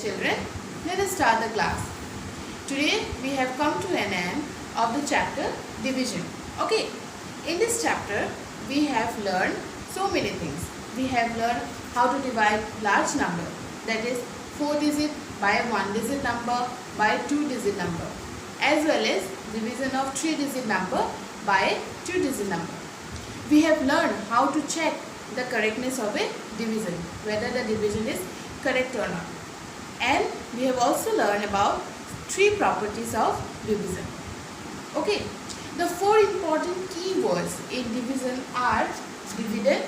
children, let us start the class. Today we have come to an end of the chapter division. Okay, in this chapter we have learned so many things. We have learned how to divide large number, that is 4 digit by 1 digit number by 2 digit number, as well as division of 3 digit number by 2 digit number. We have learned how to check the correctness of a division, whether the division is correct or not. And we have also learned about 3 properties of division. Okay, the 4 important keywords in division are dividend,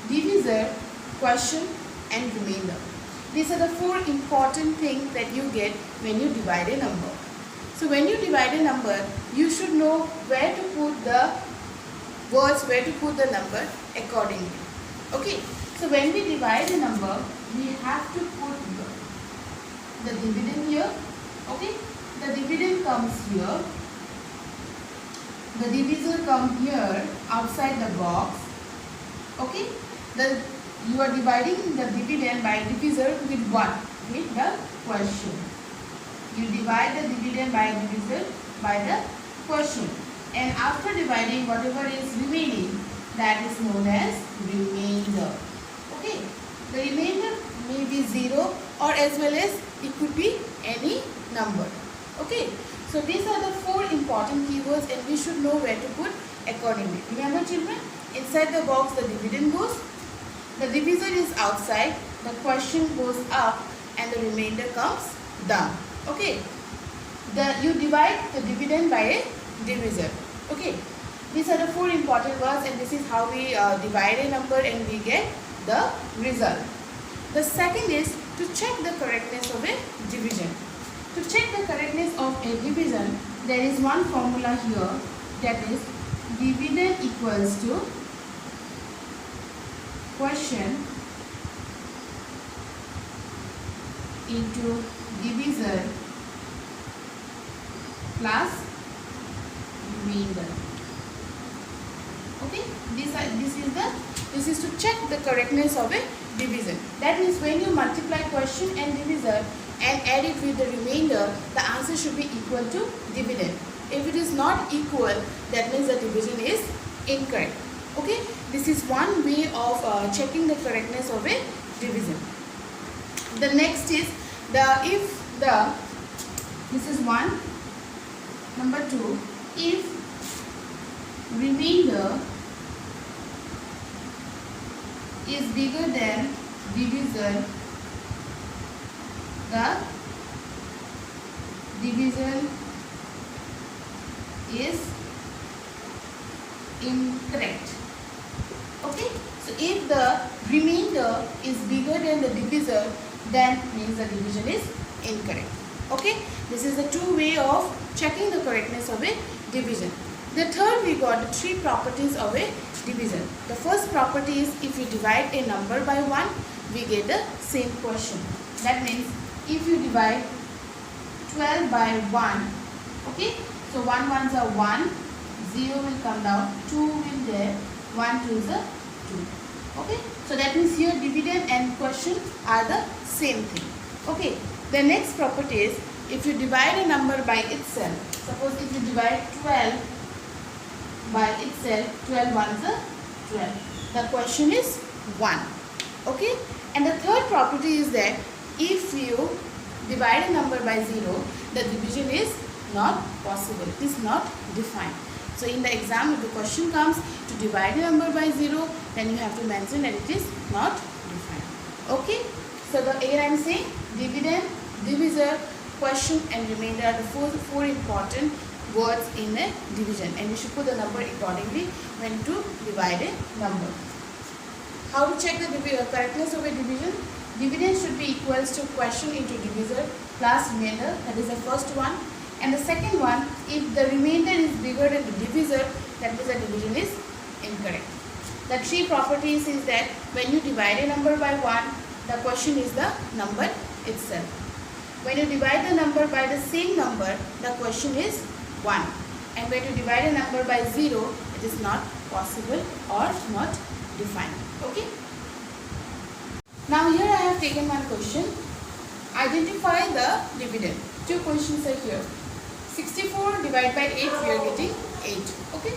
divisor, quotient and remainder. These are the 4 important things that you get when you divide a number. So when you divide a number, you should know where to put the words, where to put the number accordingly. Okay, so when we divide a number, we have to put the dividend here. Okay, the dividend comes here, the divisor comes here outside the box. Okay, you are dividing the dividend by divisor with what? With the quotient. You divide the dividend by divisor by the quotient, and after dividing, whatever is remaining, that is known as remainder. Okay, the remainder may be 0 or as well as it could be any number. Okay, so these are the 4 important keywords and we should know where to put accordingly. Remember children, inside the box the dividend goes, the divisor is outside, the quotient goes up and the remainder comes down. Okay, you divide the dividend by a divisor. Okay, these are the 4 important words and this is how we divide a number and we get the result. The second is to check the correctness of a division. To check the correctness of a division, there is one formula here, that is dividend equals to quotient into divisor plus remainder. Okay, this is to check the correctness of a division. That means when you multiply quotient and divisor and add it with the remainder, the answer should be equal to dividend. If it is not equal, that means the division is incorrect. Okay, this is one way of checking the correctness of a division. The next is this is 1. Number 2, if remainder is bigger than divisor, the division is incorrect. Okay, so if the remainder is bigger than the divisor, then means the division is incorrect. Okay, this is the 2 way of checking the correctness of a division. The third, we got the 3 properties of a division. The first property is if you divide a number by 1, we get the same quotient. That means if you divide 12 by 1, okay, so 1 ones are 1, 0 will come down, 2 will there, 1 2s are 2. Okay, so that means here dividend and quotient are the same thing. Okay, the next property is if you divide a number by itself. Suppose if you divide 12 by itself, 12 ones are 12. The quotient is 1. Okay, and the third property is that if you divide a number by 0, the division is not possible. It is not defined. So in the exam, if the question comes to divide a number by 0, then you have to mention that it is not defined. Okay, so here I am saying dividend, divisor, quotient and remainder are the 4 important words in a division, and you should put the number accordingly when to divide a number. How to check the correctness of a division? Dividend should be equals to quotient into divisor plus remainder, that is the first one. And the second one, if the remainder is bigger than the divisor, that means the division is incorrect. The 3 properties is that when you divide a number by 1, the quotient is the number itself. When you divide the number by the same number, the quotient is 1. And when you divide a number by 0, it is not possible or not defined. Okay. Now here I have taken one question. Identify the dividend. Two questions are here. 64 divided by 8, we are getting 8. Okay.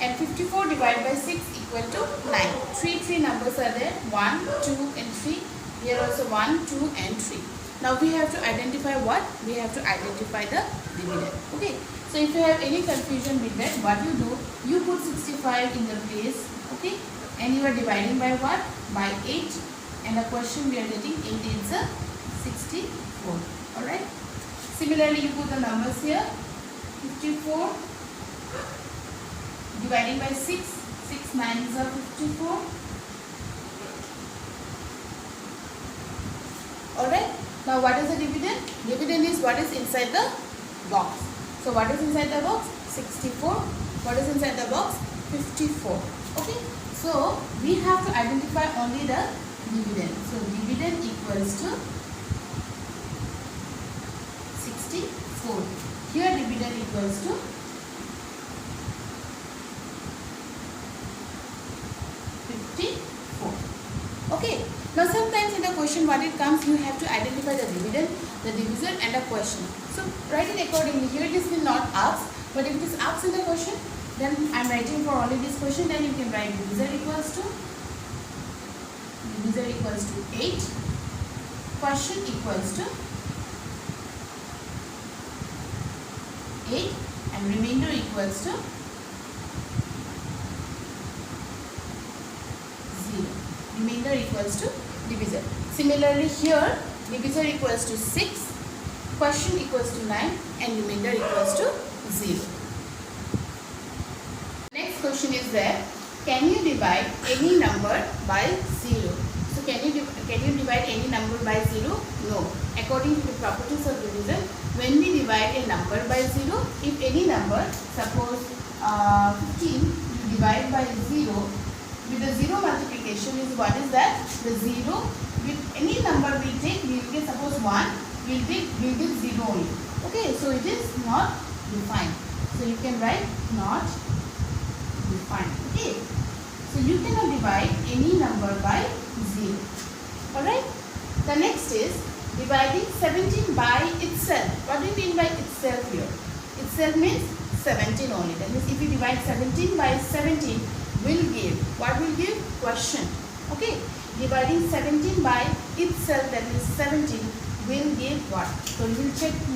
And 54 divided by 6 equal to 9. Three numbers are there. 1, 2 and 3. Here also 1, 2 and 3. Now we have to identify what? We have to identify the dividend. Okay. So if you have any confusion with that, what you do? You put 65 in the place. Okay. And you are dividing by what? By 8. And the question we are getting 8 is 64. Alright. Similarly, you put the numbers here. 54 dividing by 6. 6 9s are 54. Alright. Now what is the dividend? Dividend is what is inside the box. So what is inside the box? 64. What is inside the box? 54. Okay. So we have to identify only the dividend. So dividend equals to 64. Here dividend equals to 54. Okay. Now sometimes in the question what it comes, you have to identify the dividend, the divisor and the question. So write it accordingly. Here this will not ask, but if it is asked in the question, then I am writing for only this question. Then you can write divisor equals to 8. Question equals to 8 and remainder equals to 0. Remainder equals to divisor. Similarly here divisor equals to 6, question equals to 9 and remainder equals to 0. Next question is there. Can you divide any number by 0? So can you divide any number by 0? No. According to the properties of division, when we divide a number by 0, if any number, suppose 15, you divide by 0, with the 0 multiplication is what is that? The 0 with any number we take, we will get suppose 1, we will get 0 only. Okay, so it is not defined. So you can write not defined. Okay, so you cannot divide any number by 0. Alright, the next is dividing 17 by itself. What do you mean by itself here? Itself means 17 only. That means if you divide 17 by 17, will give, what will give? Question. Okay, dividing 17 by itself, that means 17, will give what? So you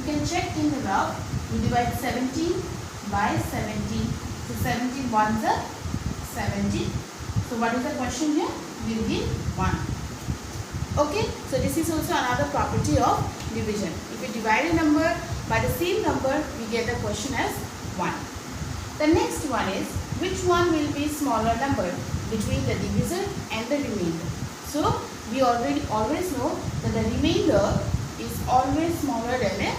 can check in the log. You divide 17 by 17. So 17 ones are 17. So what is the question here? Will give 1. Okay, so this is also another property of division. If we divide a number by the same number, we get the question as 1. The next one is, which one will be smaller number between the divisor and the remainder? So we always know that the remainder is always smaller than a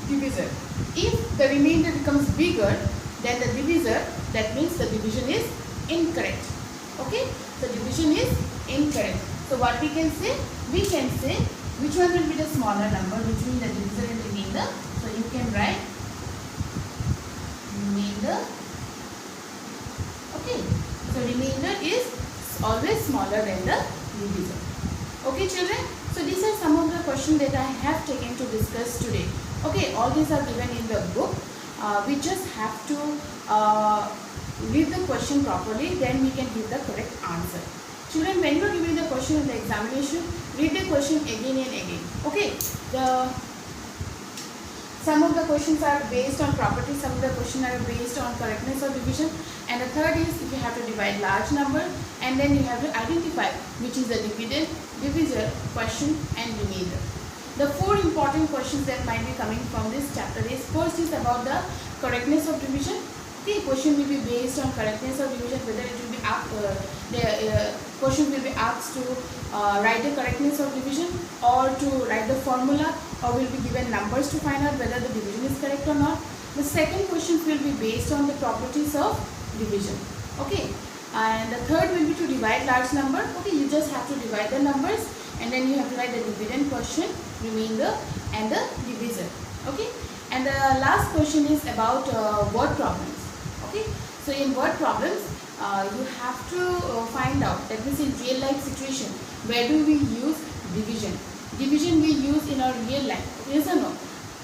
divisor. If the remainder becomes bigger than the divisor, that means the division is incorrect. Okay, so division is incorrect. So what we can say? We can say which one will be the smaller number between the divisor and the remainder. So you can write remainder. Okay, so remainder is always smaller than the divisor. Okay children, so these are some of the questions that I have taken to discuss today. Okay, all these are given in the book. We just have to read the question properly, then we can give the correct answer. Children, when you are giving the question in the examination, read the question again and again. Okay, some of the questions are based on property, some of the questions are based on correctness of division, and the third is if you have to divide large number, and then you have to identify which is the dividend, divisor, question and remainder. The 4 important questions that might be coming from this chapter is, first is about the correctness of division. Okay, question will be based on correctness of division, whether it will be question will be asked to write the correctness of division or to write the formula, or will be given numbers to find out whether the division is correct or not. The second question will be based on the properties of division. Okay, and the third will be to divide large number. Okay, you just have to divide the numbers and then you have to write the dividend, question, remainder and the divisor. Okay, and the last question is about word problems. Okay, so in word problems you have to find out, that means in real life situation, where do we use division. division we use in our real life? Yes or no?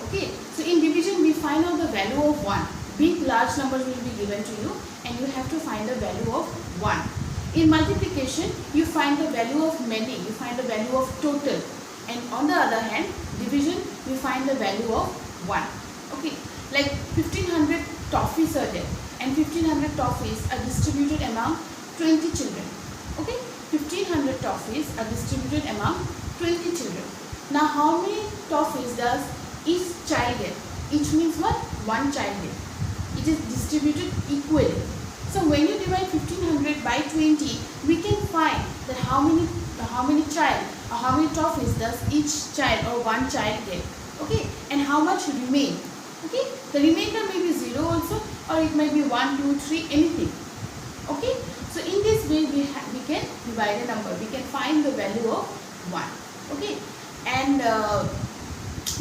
Okay, so in division we find out the value of 1. Big large numbers will be given to you and you have to find the value of 1. In multiplication you find the value of many, you find the value of total, and on the other hand division we find the value of 1. Okay, like 1500 toffees are there and 1500 toffees are distributed among 20 children. Okay, 1500 toffees are distributed among 20 children. Now how many toffees does each child get? Each means what? One child get. It is distributed equally. So when you divide 1500 by 20, we can find that how many child or how many toffees does each child or one child get. Okay, and how much remain. Okay, the remainder may be 0 also, or it may be 1, 2, 3, anything. Okay, so in this way we can divide a number, we can find the value of 1. Okay, and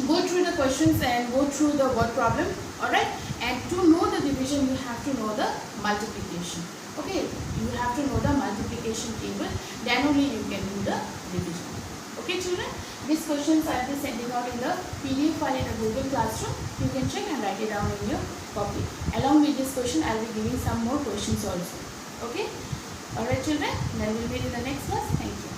go through the questions and go through the word problem. Alright, and to know the division you have to know the multiplication. Okay, you have to know the multiplication table, then only you can do the division. Okay children, these questions I will be sending out in the PDF file in the Google Classroom. You can check and write it down in your copy. Along with this question I will be giving some more questions also. Okay, alright children, then we will meet in the next class. Thank you.